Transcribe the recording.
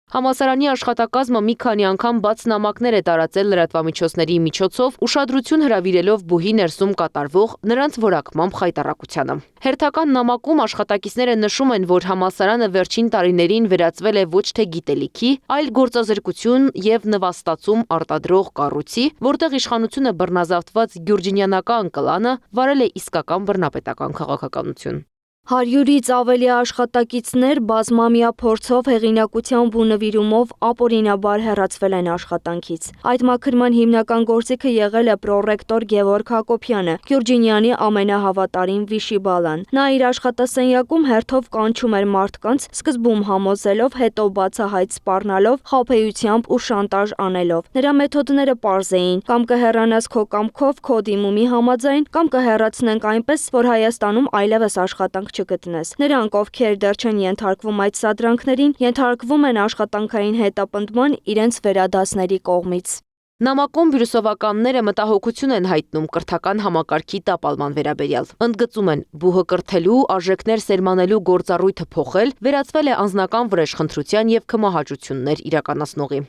Համալսարանի աշխատակազմը մի քանի անգամ բաց նամակներ է տարածել լրատվամիջոցների միջոցով, ուշադրություն հրավիրելով բուհի ներսում կատարվող նրանց որակմամբ խայտառակությանը։ Հերթական նամակում աշխատակիցները նշում են, որ համալսարանը վերջին տարիներին վերածվել է ոչ թե գիտելիքի, այլ գործազրկություն եւ նվաստացում արտադրող կառույցի, որտեղ իշխանությունը բռնազավթված գյուրջինյանական կլանը վարել է իսկական բռնապետական քաղաքականություն։ 100-ից ավելի աշխատակիցներ բազմամյա փորձով, հեղինակությամբ ու նվիրումով ապօրինաբար հեռացվել են աշխատանքից։ Այդ մաքրման հիմնական գործիքը եղել է պրոռեկտոր Գևորգ Հակոբյանը, Գյուրջինյանի ամենահավատարիմ վիշիբալան։ Նա իր աշխատասենյակում հերթով կանչում էր մարդկանց, սկզբում համոզելով, հետո բացահայտ սպառնալով, խաբեությամբ ու շանտաժ անելով։ Նրա մեթոդները պարզ էին՝ կամ կհեռանաս քո կամքով, քո դիմումի համաձայն, կամ կհեռացնենք այնպես, որ Հայաստանում այլևս աշխատանք չգտնես։ Նրանք, ովքեր դեռ չեն ենթարկվում այդ սադրանքներին, ենթարկվում են աշխատանքային հետապնդման իրենց վերադասների կողմից։ Նամակում վիրուսովականները մտահոգություն են հայտնում կրթական համակարգի տապալման վերաբերյալ։ Ընդգծում են, բուհը կրթելու, արժեքներ սերմանելու գործառույթը փոխել, վերածվել է անձնական վրեժխնդրության եւ քմահաճություններ իրականացնողի։